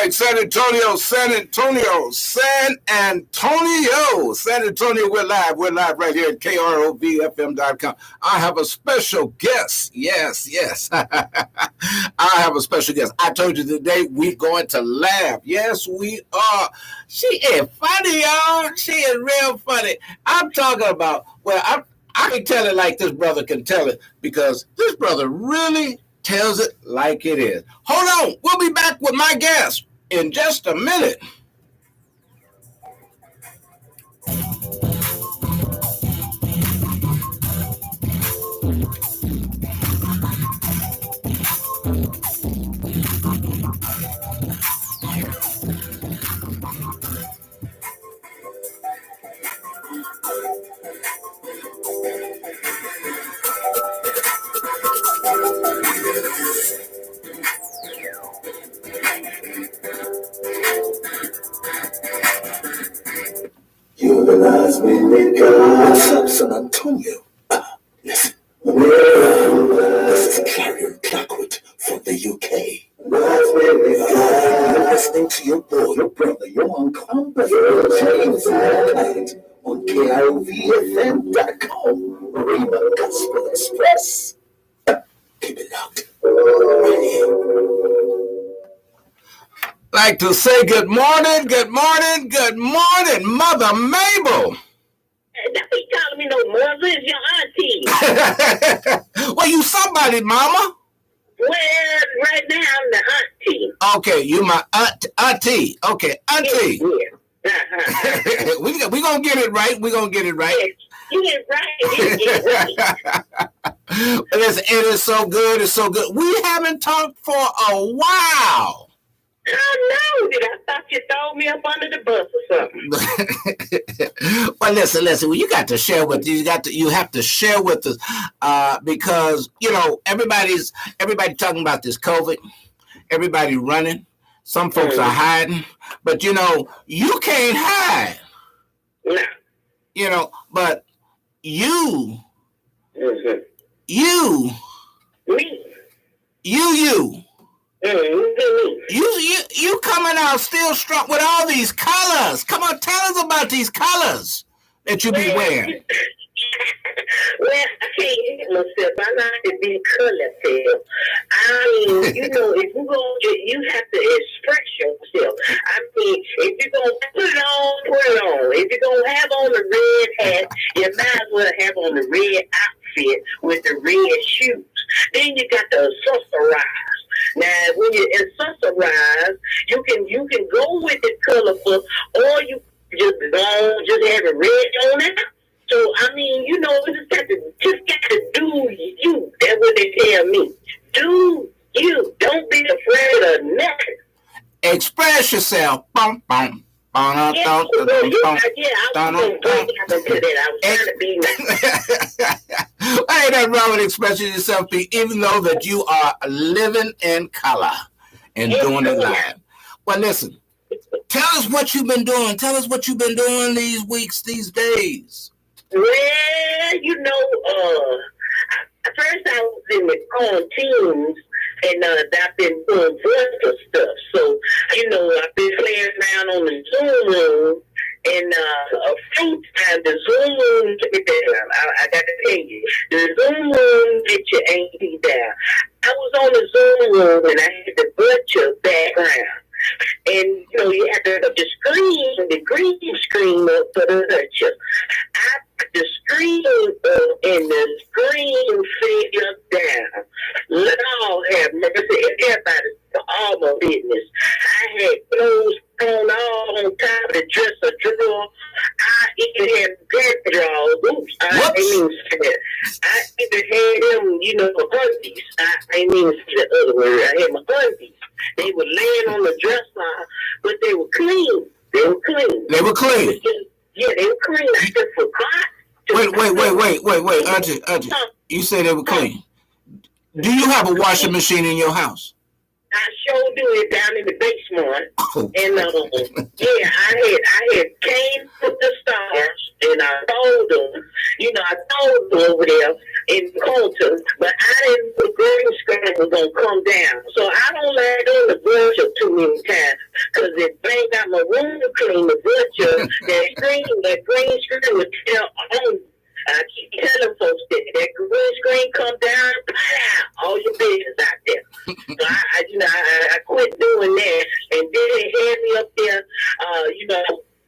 right, San Antonio, we're live right here at KROVFM.com. I have a special guest. Yes. I have a special guest. I told you today we're going to laugh. Yes, we are. She is funny, y'all. She is real funny. I'm talking about, I can tell it like this brother can tell it, because this brother really tells it like it is. Hold on. We'll be back with my guest in just a minute. You're the last minute girl. What's up, San Antonio? Listen. This is Clarion Clackwood from the UK. You're listening to your boy, your brother, your uncle, James Alcott on KROVFM.com. Rhema Gospel Express. Keep it locked. Right here. Like to say good morning, Mother Mable. Don't be calling me no mother. It's your auntie. Well, you somebody, Mama. Well, right now I'm the auntie. Okay, you my auntie. Okay, auntie. Yeah. Uh-huh. we gonna get it right. We gonna get it right. You get right. Listen, it is so good. It's so good. We haven't talked for a while. I know. I thought you throw me up under the bus or something. Well, listen. Well, you got to share with you have to share with us because everybody talking about this COVID. Everybody running. Some folks are hiding, but you can't hide. No. But you. Mm-hmm. You. Me. You. Mm-hmm. You coming out still strong with all these colors. Come on, tell us about these colors that you be wearing. Well, I can't hit myself. I like to be colorful. I mean, if you're going to, you have to express yourself. I mean, if you're going to put it on. If you're going to have on the red hat, you might as well have on the red outfit with the red shoes. Then you got the accessorize. Now, when you accessorize, you can go with it colorful, or you just have it red on it. So I mean, you just got to do you. That's what they tell me. Do you? Don't be afraid of nothing. Express yourself. Bum, bum. I was going to that. I was trying to be nice. Ain't nothing wrong with expressing yourself, even though that you are living in color and doing it live. Well, listen, tell us what you've been doing. Tell us what you've been doing these weeks, these days. Well, first I was in the quarantines, and I've been doing virtual stuff. So, I've been playing around on the Zoom room, and a few times the Zoom room, I got to tell you, the Zoom room get your auntie down. I was on the Zoom room, and I had the virtual background. And, you had to put the green screen up for the virtual. I put the screen up and the screen fell down. Lord have mercy. Everybody, all my business. I had clothes on all on top of the dresser drawer. I even had paper drawers. Oops, I ain't even say that. I even had them, undies. I ain't even say the other word. I had my undies. They were laying on the dresser, but they were clean. They were clean. Yeah, they were clean. I just forgot. Wait, Auntie. You say they were clean. Do you have a washing machine in your house? I sure do it down in the basement. And I had came with the stars, and I told them, I told them over there in Colton, but I didn't know the green screen was gonna come down. So I don't land on the virtual too many times. because it banged out my room clean, the butcher, that green screen would tell on. I keep telling folks that green screen come down, all your business out there. So I quit doing that, and then they had me up there,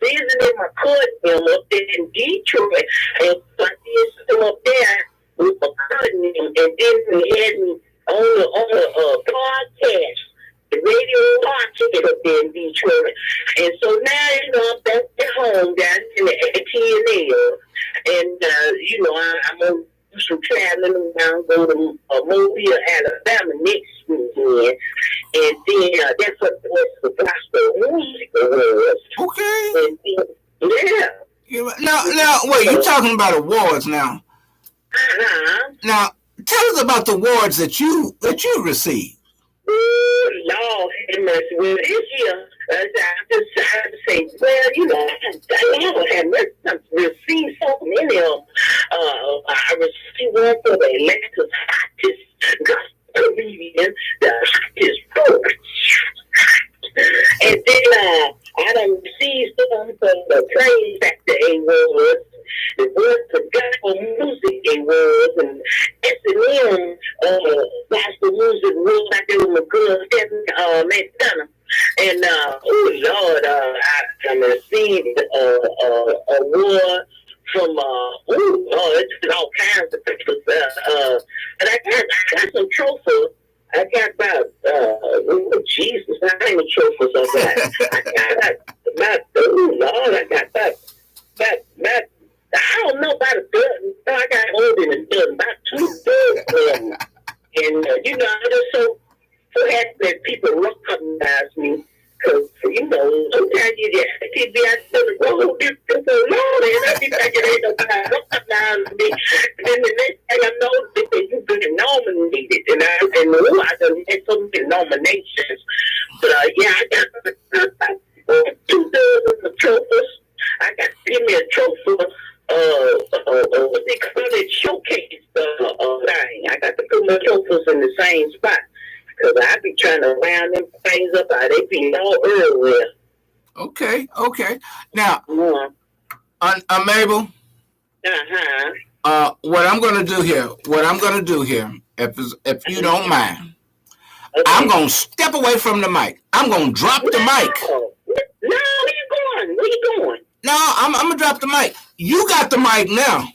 visiting my cousin up there in Detroit, and so I did some up there with my cousin, and then they had me on a podcast, the radio podcast up there in Detroit, and so now I'm back at home down in the ATL, and I'm gonna do some traveling around, go to Mobile, Alabama next weekend, and then that's what the gospel music was. Okay. And then, Now, wait, you're talking about awards now. Now, tell us about the awards that you received. Ooh, Lord, well, this year, I decided to say, well, I have received so many of them. I received one for the Atlanta's hottest gospel comedian, the hottest poet. And then I done received some for the Praise Factor Awards, the Voice of Gospel Music Awards, and S&M Gospel Music Awards. I did with my girl Stephanie McDonough. And Lord, I received award from it's all kinds of people. But I got some trophies. I got about Jesus, I ain't a trophies of that. I got about I don't know about a dozen. I got more than a dozen, about 2 dozen. And I'm just so happy that people recognize me, because sometimes you just be out to the road so long, and I be like, it ain't nobody recognize me. And then the next thing I know, they say you've been nominated, and I done had so many nominations. But I got 2 dozen of trophies. I got to give me a trophy. What they call it, showcase thing. I got to put my trophies in the same spot, because I be trying to round them things up. They be all earlier. Okay. Now, Mable. What I'm gonna do here, if you don't mind, okay. I'm gonna step away from the mic. I'm gonna drop the mic. No, where you going? No, I'm gonna drop the mic. You got the mic now.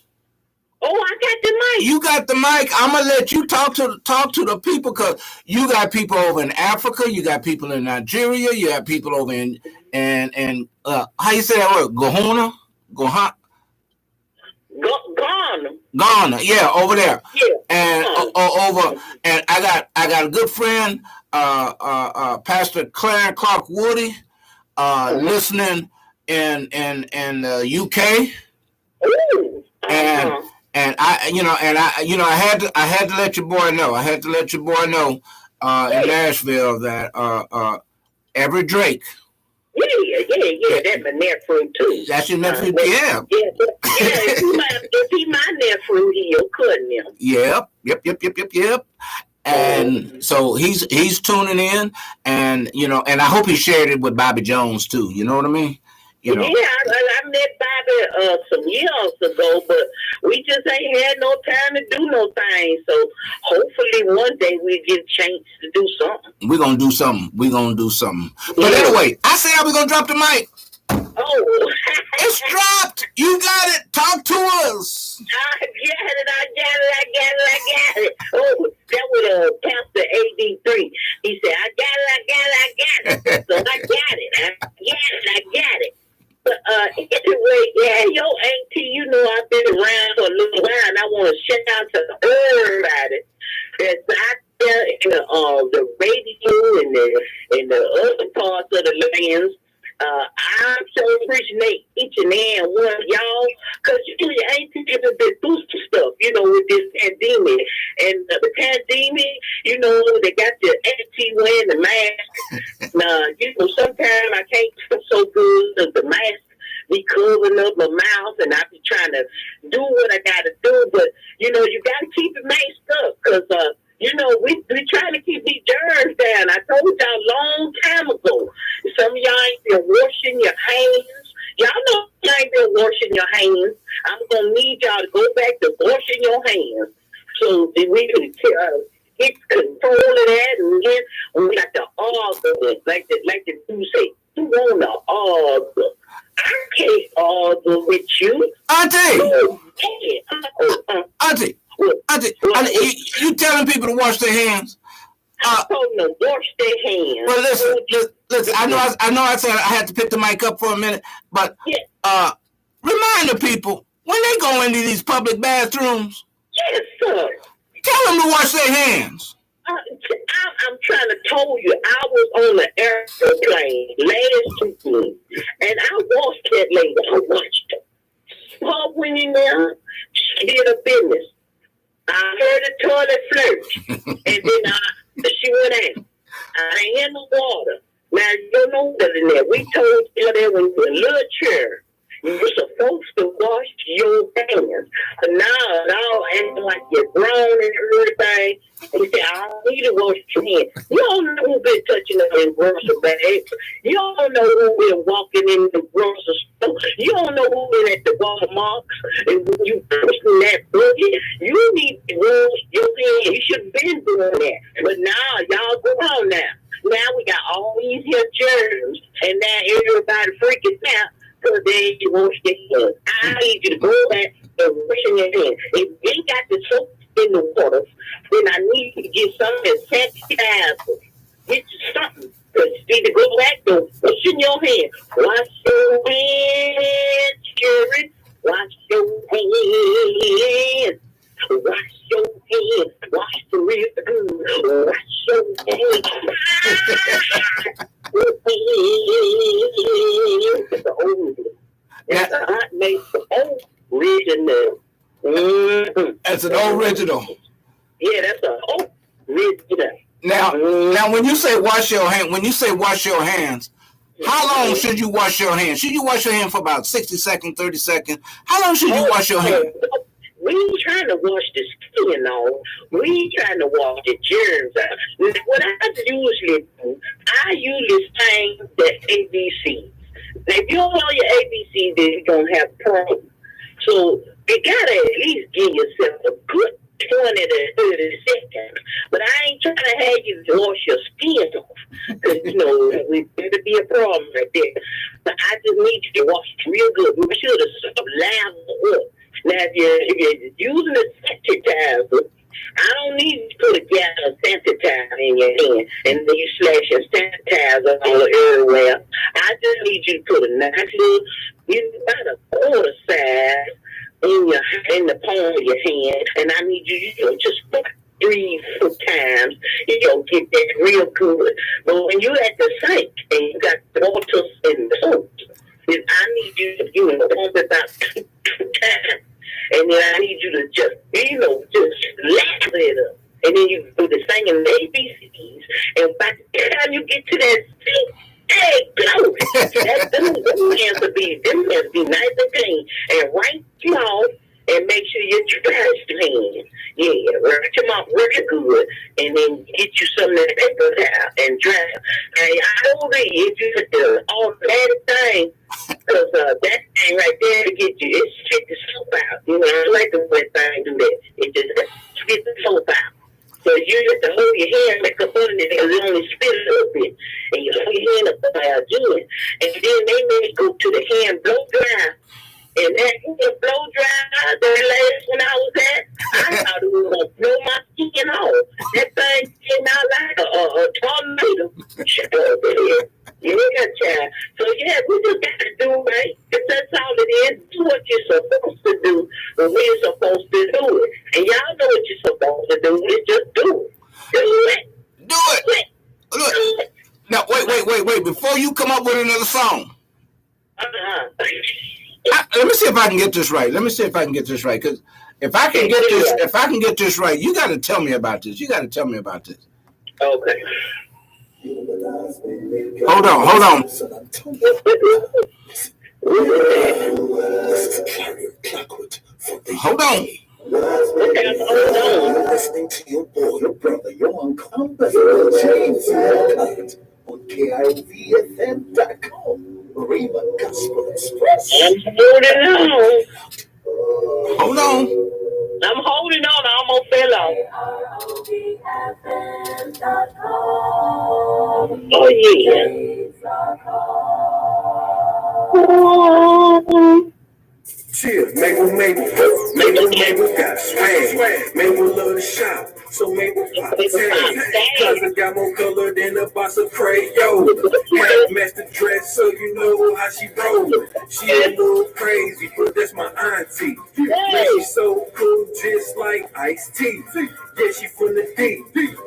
Oh, I got the mic. You got the mic. I'm gonna let you talk to the people, because you got people over in Africa, you got people in Nigeria, you got people over in how you say that word? Ghana, yeah, over there. Yeah. And over, and I got a good friend, Pastor Claire Clark Woody, listening in UK. Ooh. And I had to let your boy know. I had to let your boy know in Nashville that Everett Drake. Yeah. That's my nephew too. That's your nephew, yeah. If he my nephew, he'll couldn't him. Yep. And so he's tuning in, and and I hope he shared it with Bobby Jones too. You know what I mean? Yeah, I met Bobby some years ago, but we just ain't had no time to do no thing. So hopefully one day we get a chance to do something. We're gonna do something. But anyway, I said I was gonna drop the mic. Oh, it's dropped. You got it. Talk to us. I got it. Oh, that was Pastor AD3. He said, I got it. So I got it. But anyway, yeah, yo, auntie, I've been around for a little while, and I want to shout out to everybody that's out there in the radio and the other parts of the lands. I'm so appreciate each and every one of y'all, because you ain't even been through some stuff, with this pandemic. And the pandemic, they got the auntie wearing the mask. Now, sometimes I can't feel so good because the mask be covering up my mouth, and I be trying to do what I got to do. But, you got to keep it masked up, because, we trying to keep these germs down. I told y'all a long time ago. Some of y'all ain't been washing your hands. Y'all know y'all ain't been washing your hands. I'm going to need y'all to go back to washing your hands. So that we can get control of that, and then we got to argue, like the dude say, you want to argue. I can't argue with you. Auntie, you telling people to wash their hands? I told them to wash their hands. Well, listen. I know. I said I had to pick the mic up for a minute, but remind the people when they go into these public bathrooms. Yes, sir. Tell them to wash their hands. I'm trying to tell you, I was on the airplane last weekend, and I watched that lady. I watched her. Her went in there, she did her business. I heard the toilet flirt, and then she went out. I ain't had no water. Now, you don't know better than that. We told you that when you're a little chair, you're supposed to wash your hands. But now, acting like you're grown and everything. And you say, I don't need to wash your hands. You don't know who been touching them in grocery bags. You don't know who been walking in the grocery store. You don't know who been at the Walmart. And when you pushing that boogie, you need to wash your hands. You should have been doing that. But now, y'all go on now. Now we got all these here germs. And now everybody freaking out. So then you wash your hands. I need you to go back and washing your hands. If you ain't got the soap in the water, then I need you to get something that sanitizer. Get you something. Because you need to go back to washing your hands. Wash your hands, Jerry. Wash your hands. Wash your hands. Wash the real good. Wash your hands. That's a hot made original. Mm-hmm. That's an original. Yeah, that's an original. Now, when you say wash your hands, how long should you wash your hands? Should you wash your hand for about 60 seconds, 30 seconds? How long should you wash your hands? We ain't trying to wash the skin off. We ain't trying to wash the germs out. What I usually do, I usually sing the ABCs. If you don't know your ABCs, then you're going to have problems. So you got to at least give yourself a good 20 to 30 seconds. But I ain't trying to have you wash your skin off. Because, it'll be a problem right there. But I just need you to wash it real good. Make sure the stuff lather up. Now, if you're using a sanitizer, I don't need you to put a gallon of sanitizer in your hand and then you slash your sanitizer all everywhere. I just need you to put a nice little, about a quarter size in the palm of your hand, and I need you to just put 3-4 times, get that real good. But when you're at the sink and you got water and soap, I need you to pump it about 2 times. And then I need you to just lather it up. And then you do the singing ABCs. And by the time you get to that sink, hey, go! Them hands will be nice and clean. And wipe them off and make sure you trash your hands. Yeah, wipe them off really good. And then get you some of that paper towel and dry them. And I don't think if you put the automatic thing, because that thing right there to get you, it spit the soap out. I like the wet thing do that. It just spit the soap out. So you have to hold your hand like up under it because it only spit a little bit. And you hold your hand up while doing it. And then they may go to the hand blow dry. And that hand blow dry, the last one I was at, I thought it was going to blow my skin off. That thing came out like a tornado. Shut up there. Yeah, child. So, we just got to do right. If that's all it is, do what you're supposed to do when we're supposed to do it. And y'all know what you're supposed to do. It's just do it. Do it. Now, wait. Before you come up with another song, let me see if I can get this right. Because if I can get this right, you got to tell me about this. Okay. Hold on. Hold on. Listening to your boy, your brother, your uncle, your James, on KIOVFM.com. Rhema Gospel Express. I'm holding on. Hold on. I'm holding on. I almost fell off. Oh, yeah. Chill, Mable, got swag. Mable love to shop, so Mable pop tags. Cousin got more color than a box of Crayola. Half master dress, so you know how she roll. She a little crazy, but that's my auntie. Yeah, she so cool, just like Ice-T. Yeah, she from the D,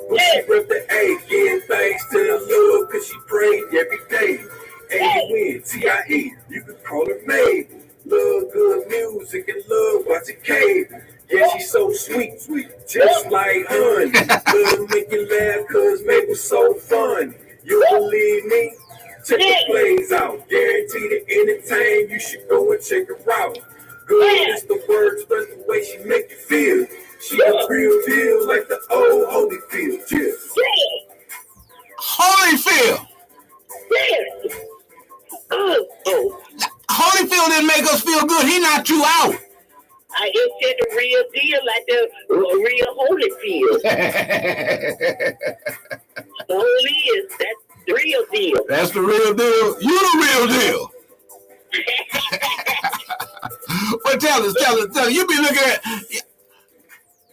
but she rep the A. Yeah, thanks to the Lord, cause she prayed every day. A-U-N-T-I-E, you can call her Mable. Love good music and love watching cable. Yeah, she's so sweet, just like honey. Love make you laugh cause Mable's so fun. You believe me? Check the plays out. Guaranteed to entertain. You should go and check her out. Good is the words, but the way she make you feel. She a real deal like the old Holyfield. Yeah. Holyfield. Holyfield didn't make us feel good. He knocked you out. I said the real deal, like the real Holyfield. Holy is that's the real deal. That's the real deal. You the real deal. Well, tell us. You be looking at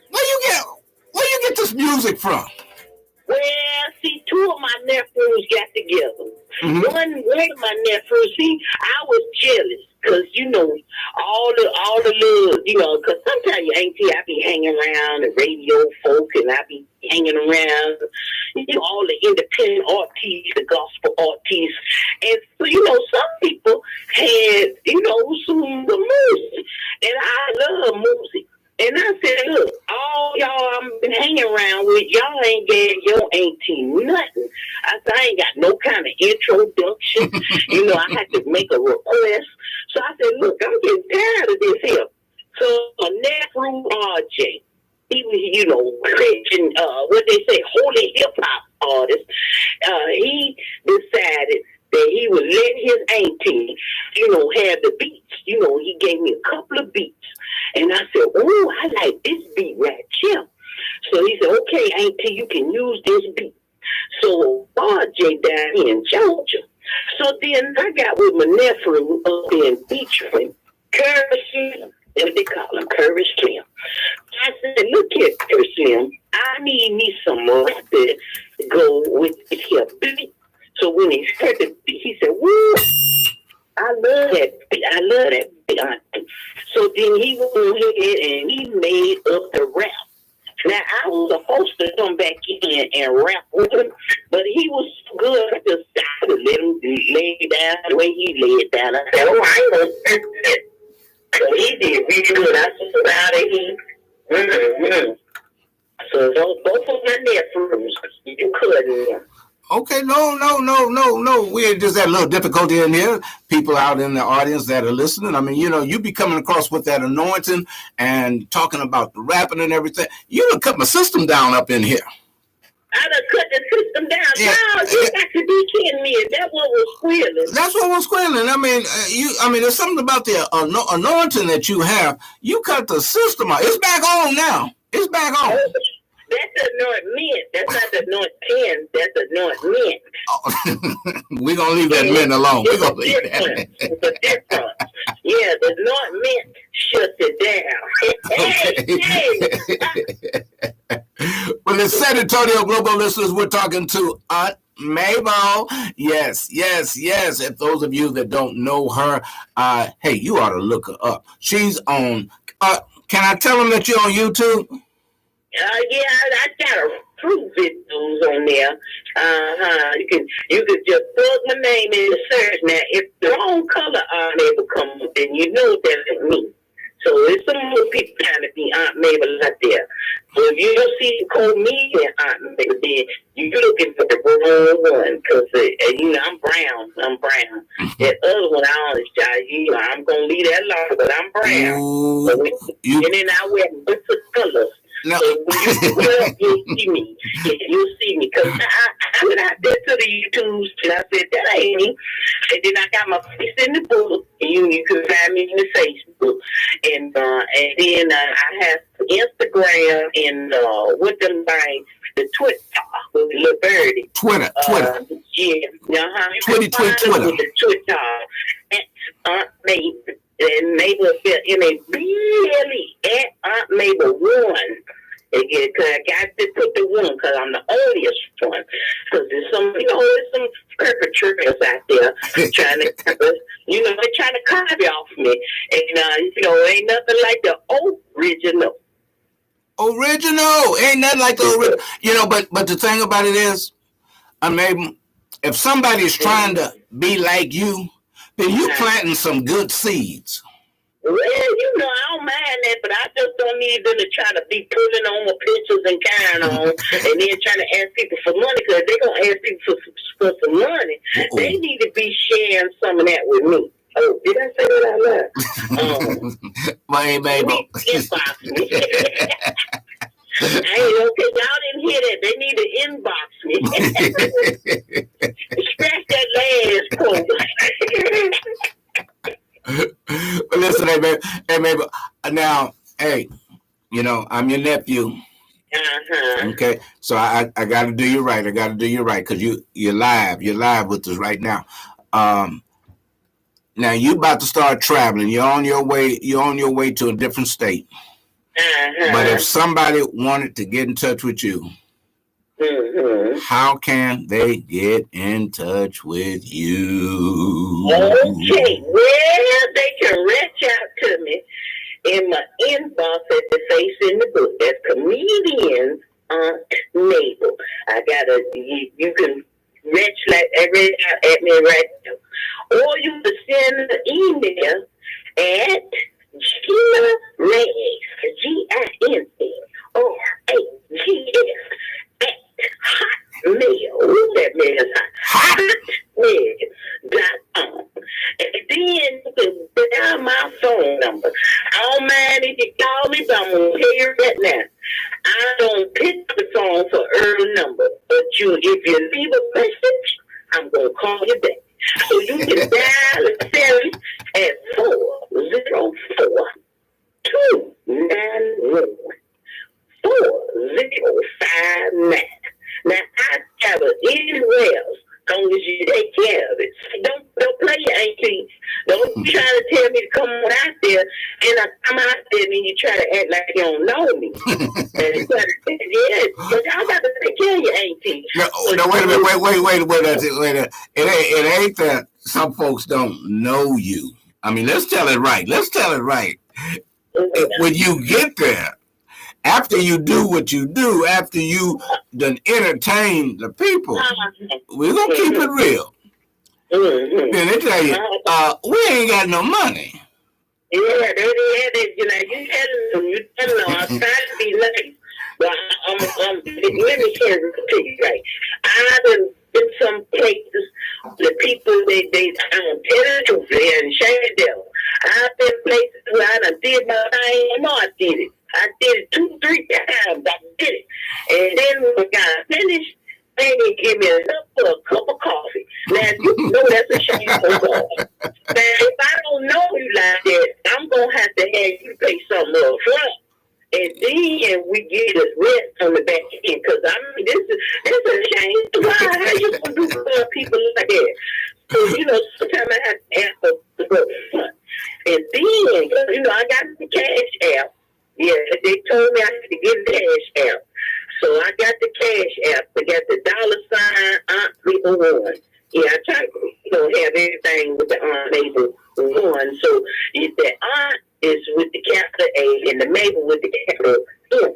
where you get this music from? Well, see, two of my nephews got together. Mm-hmm. One of my nephews, I was jealous because, all the little, because sometimes your auntie, I be hanging around the radio folk and I be hanging around, all the independent artists, the gospel artists. And so, some people had, some good music. And I love music. And I said, look, all y'all I've been hanging around with, y'all ain't gave your auntie nothing. I said, I ain't got no kind of introduction. I had to make a request. So I said, look, I'm getting tired of this here. So a nephew, RJ, he was, Christian, what they say, holy hip-hop artist. He decided that he would let his auntie, have the beats. He gave me a couple of beats. And I said, oh, I like this beat right here. So he said, okay, auntie, you can use this beat. So RJ down here in Georgia. So then I got with my nephew up in Detroit, Curry Slim. That's what they call him, Curry Slim. I said, look here, Curry Slim, I need me some rappers to go with this here beat. So when he heard the beat, he said, woo, I love that beat. So then he went ahead and he made up the rap. Now, I was supposed to come back in and rap with him, but he was so good, I just decided to let him lay down the way he laid down. I said, oh, I ain't gonna fix it. So he did really good. I said, out of here. So both of my nephews, you couldn't. Okay, no. We just had a little difficulty in here. People out in the audience that are listening. I mean, you be coming across with that anointing and talking about the rapping and everything. You done cut my system down up in here. I done cut the system down. Yeah. No, you got to be kidding me. That's what was squealing. That's what was squealing. I mean, there's something about the anointing that you have. You cut the system out. It's back on now. It's back on. That's the North Mint. That's not the North 10. That's the North Mint. Oh. We're going to leave that mint alone. We're going to leave that mint. It's a difference. Yeah, the North Mint shuts it down. Well, the San Antonio Global listeners, we're talking to Aunt Mable. Yes. If those of you that don't know her, hey, you ought to look her up. She's on, can I tell them that you're on YouTube? Yeah, I got a few videos on there. You could just plug my name in the search. Now, if the wrong color Aunt Mable come up, then you know that it's me. So there's some more people trying to be Aunt Mable out there. So if you don't see the comedian Aunt Mable, then you're looking for the wrong one. Because, I'm brown. That other one, I'm going to leave that alone, but I'm brown. And then I wear bits of colors. No. So when you'll see me. You'll see me. Because I went out there to the YouTube then I got my face in the book. You can find me in the Facebook, and then I have Instagram and with them things, the Twitter with the little birdie. Twitter. Yeah. Twitter. With the Twitter. Aunt Mable. And Mable spelled MABLE at Aunt Mable 1. Yeah, cause I got to put the 1 because I'm the oldest one. Because there's some perpetrators out there trying to, they're trying to copy off me. And, ain't nothing like the original. Original. Ain't nothing like the original. But the thing about it is, Mable, if somebody's trying to be like you, then you planting some good seeds. Well, I don't mind that, but I just don't need them to try to be pulling on my pictures and carrying on, and then trying to ask people for money, because they're going to ask people for some money. Uh-oh. They need to be sharing some of that with me. Oh, did I say that out loud? My Mable. Inbox me. Hey, okay, y'all didn't hear that. They need to inbox me. Scratch that last quote. But listen, hey, Mable. Now, hey, I'm your nephew. Uh-huh. Okay, so I got to do you right. I got to do you right because you're live. You're live with us right now. Now you about to start traveling. You're on your way to a different state. Uh-huh. But if somebody wanted to get in touch with you, how can they get in touch with you? Okay, well, they can reach out to me in my inbox at the face in the book. That's comedian Aunt Mable. You can reach out at me right now. Or you can send an email at Gina Reyes, GINCRAGS at Hotmail. What's that man? Hotmail.com. And then you can dial my phone number. I don't mind if you call me, but I'm going to tell you right now. I don't pick the phone for early number. But if you leave a message, I'm going to call you back. So you can dial the 7 at 404 291 4059. Now I have it anywhere else. As long as you take care of it. Don't play your auntie. Don't be trying to tell me to come on out there, and I come out there and you try to act like you don't know me. And you try to say, yes, but y'all got to take care of your auntie. No, wait a minute. It ain't that some folks don't know you. I mean, let's tell it right. When you get there, after you do what you do, after you done entertain the people, we're going to keep it real. Then they tell you, we ain't got no money. Yeah, you telling them, I'm trying to be nice. But let me tell you right. I've been in some places, the people, they I'm telling the truth, they're in Shenandoah. I've been places where I done did my thing, I know I did it. I did it 2-3 times. I did it. And then when I got finished, they didn't give me enough for a cup of coffee. Now, you know that's a shame for God. Now, if I don't know you like that, I'm going to have to have you pay something up front. And then we get a rest on the back end. Because, I mean, this is a shame. Why? How you going to do for people like that? So, sometimes I have to ask for the front. And then, I got the cash app. Yeah, they told me I had to get the cash app. So I got the cash app. I got the $sign Aunt Mable 1. Yeah, I try to have everything with the Aunt Mable 1. So the Aunt is with the capital A and the Mable with the capital M.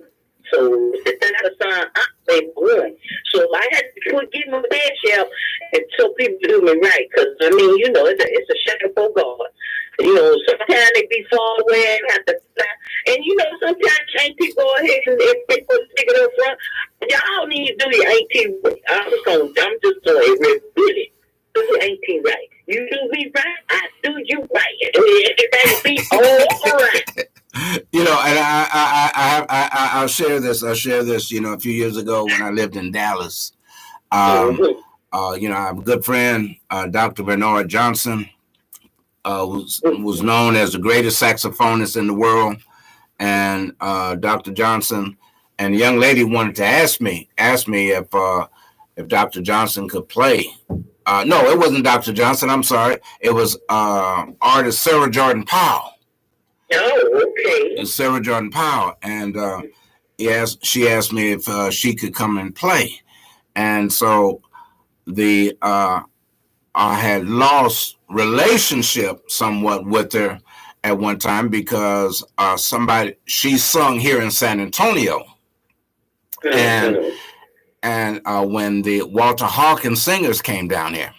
So the $sign Aunt Mable 1. So I had to give my cash app and tell people to do me right. Because, I mean, it's a shame for God. Sometimes they be far away and have to fly. And sometimes ain't people go ahead and people stick it up front. Y'all need to do your 18 right. I'm just going to really do your 18 right. You do me right, I do you right. Everybody be all right. And I'll share this. A few years ago when I lived in Dallas, I have a good friend, Dr. Bernard Johnson, was known as the greatest saxophonist in the world. And Dr. Johnson and the young lady wanted to ask me if Dr. Johnson could play. No, it wasn't Dr. Johnson. I'm sorry. It was artist Sarah Jordan Powell. Oh, okay. It's Sarah Jordan Powell. And yes, she asked me if she could come and play. And so I had lost relationship somewhat with her at one time because she sung here in San Antonio. And when the Walter Hawkins singers came down here,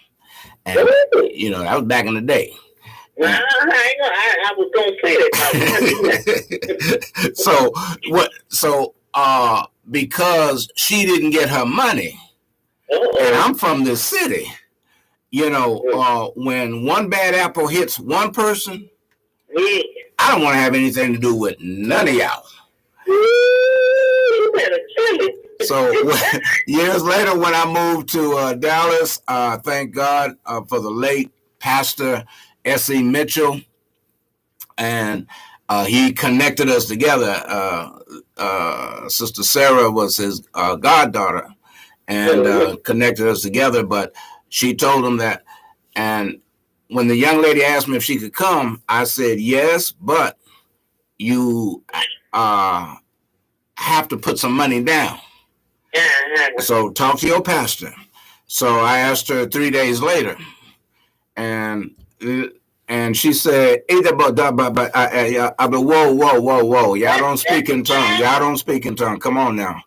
and that was back in the day. I was gonna say that. So because she didn't get her money, and I'm from this city, when one bad apple hits one person, I don't want to have anything to do with none of y'all. You better kill it. So years later, when I moved to Dallas, thank God for the late Pastor S.E. Mitchell, and he connected us together. Sister Sarah was his goddaughter, and connected us together. But she told him that, and when the young lady asked me if she could come, I said yes, but you have to put some money down. So talk to your pastor. So I asked her 3 days later, and she said, whoa. Y'all don't speak in tongue. Come on now.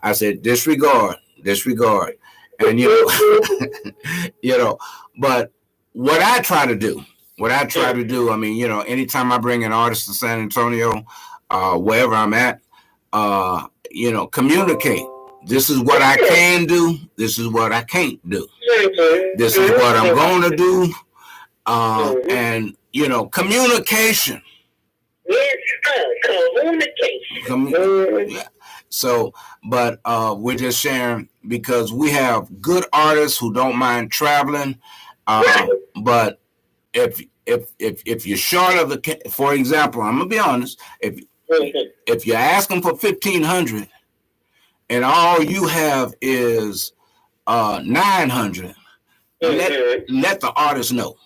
I said, disregard. And, but what I try to do, anytime I bring an artist to San Antonio, wherever I'm at, communicate. This is what I can do. This is what I can't do. This is what I'm going to do. And, communication. Yes, communication. So, but we're just sharing because we have good artists who don't mind traveling. But if you're short of for example, I'm gonna be honest, if you're asking for $1,500 and all you have is $900, let the artist know.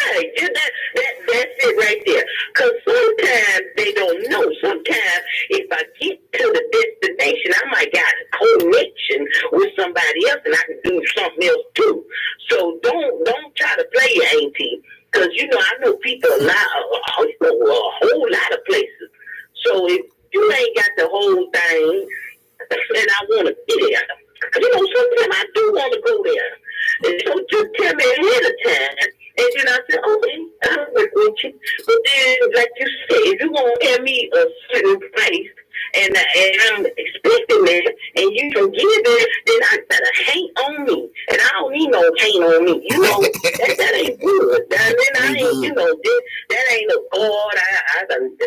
Right, that's it right there. Because sometimes they don't know. Sometimes if I get to the destination, I might got a connection with somebody else, and I can do something else too. So don't try to play your auntie, because I know people a whole lot of places. So if you ain't got the whole thing, and I want to be there, sometimes I do want to go there. And so just tell me ahead of time. And then I said, okay, I'll work with you. But then, like you said, if you're going to pay me a certain price, and I'm expecting that, and you can give it, then I better hate on me. And I don't need no hate on me. That ain't good. That ain't a God.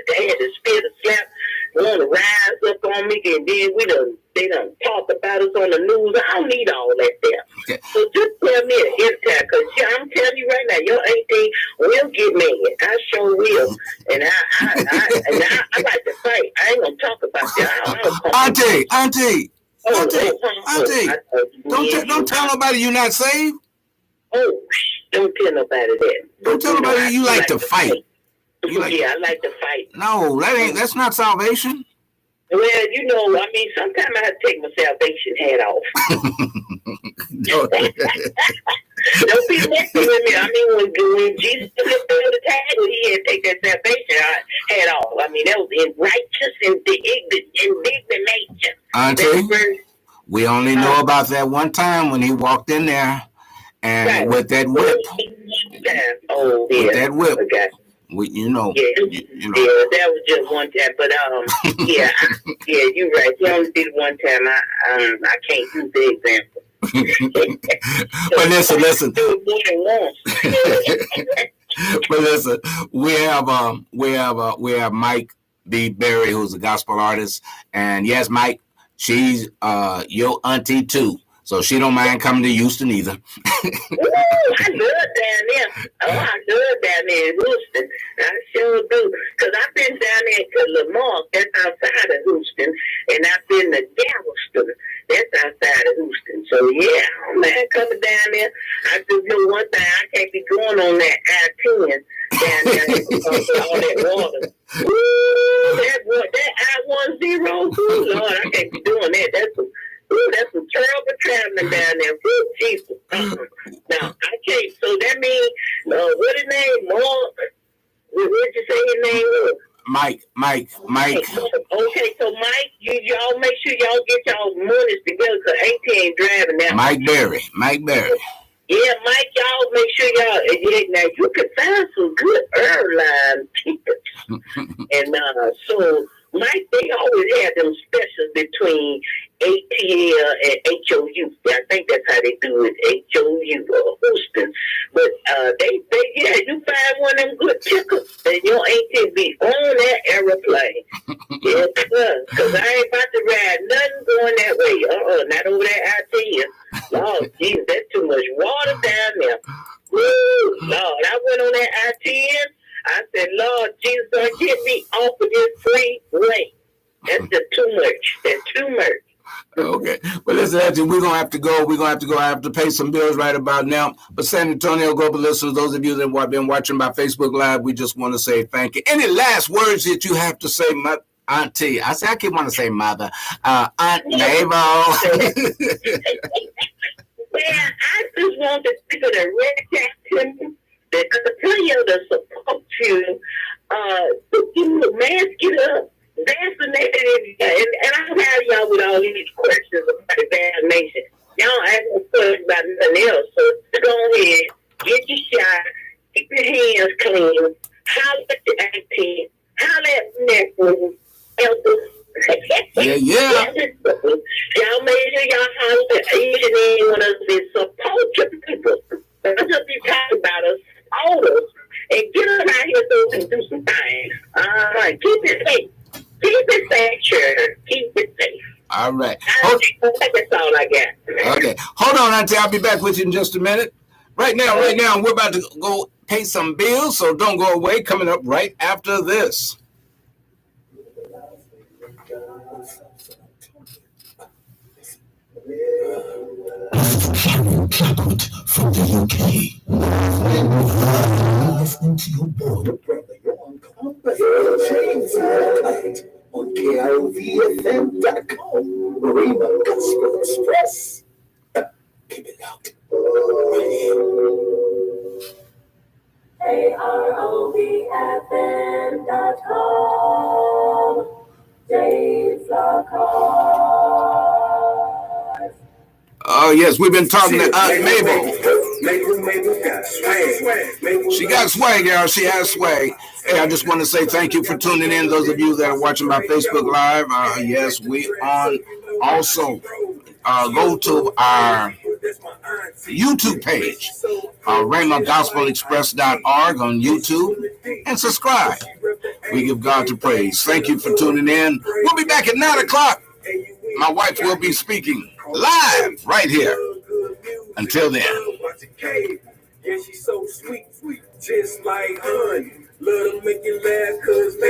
They had to spit a slap, want to rise up on me, and then they done talk about us on the news. I don't need all that there. Okay. So just tell me ahead of time, because I'm telling you right now, your auntie will get mad. I sure will. And I like to fight. I ain't gonna talk about that. Auntie. Don't tell nobody you're not saved. Oh, don't tell nobody that. Don't tell nobody you like to fight. I like to fight. No, that's not salvation. Well, sometimes I have to take my salvation hat off. Don't be messing with me. When Jesus took the tag, he had to take that salvation hat off. That was in righteous indignation. Auntie, we only know about that one time when he walked in there and with that whip. Oh, yeah. With that whip. Okay. That was just one time, but you're right. You only did it one time. I can't use the example. But listen. But listen, we have Mike B. Berry, who's a gospel artist, and yes, Mike, she's your auntie too. So she don't mind coming to Houston either. Ooh, I love down there. Oh, I love down there in Houston. I sure do. Because I've been down there to Lamar. That's outside of Houston. And I've been to Galveston. That's outside of Houston. So, yeah, I'm not coming down there. I just know one thing. I can't be going on that I-10 down there because of all that water. Ooh, that I-10. Ooh, Lord, I can't be doing that. That's some terrible traveling down there. Ooh, Jesus. Now, I can't. So that means, what his name? Mark? What did you say his name was? Mike. Okay, so Mike, y'all make sure y'all get y'all monies together because AT ain't driving now. Mike Berry. Yeah, Mike, y'all make sure y'all, now you can find some good airline tickets. And so, Mike, they always have them specials between ATL and HOU. I think that's how they do it, HOU or Houston. But yeah, you find one of them good tickets and your AT be on that aeroplane. Yes, because I ain't about to ride nothing going that way. Not over that I-10. Lord, Jesus, that's too much water down there. Woo, Lord, I went on that I-10. I said, Lord Jesus, don't get me off of this freeway. That's just too much. That's too much. Okay. Well, listen, Auntie, we're going to have to go. I have to pay some bills right about now. But San Antonio Global listeners, those of you that have been watching by Facebook Live, we just want to say thank you. Any last words that you have to say, Auntie? I keep wanting to say mother. Aunt Mabel. Man, I just want the people that reach out to me, that continue to support you, mask it up, vaccinated, and I don't have y'all with all these questions about the vaccination. Y'all ask me questions about nothing else, so go ahead, get your shot, keep your hands clean, holler at the auntie, holler at the nephew, elders. Yeah. Y'all make sure y'all holler at each and every one of us and support your people. Don't just be talking about us, all us, and get them out here so we can do some things. All right, keep it safe. Keep it safe, sure. Keep it safe. All right. That's all I got. Okay. Hold on, Auntie. I'll be back with you in just a minute. Right now, we're about to go pay some bills, so don't go away. Coming up right after this. Karen Clapwood from the UK. Listening to your boy, your brother, your uncle, James on KROVFM.com. Rhema Gospel Express. Keep it locked. KROVFM.com. Dave Lockhart. Oh, yes, we've been talking to Aunt Mable. Mable got swag. She got swag, y'all. She has swag. Hey, I just want to say thank you for tuning in. Those of you that are watching by Facebook Live, yes, we on. Also, go to our YouTube page, RhemaGospelExpress.org on YouTube, and subscribe. We give God to praise. Thank you for tuning in. We'll be back at 9 o'clock. My wife will be speaking live right here. Until then. Yeah, she's so sweet, just like honey. Love to make you laugh, cause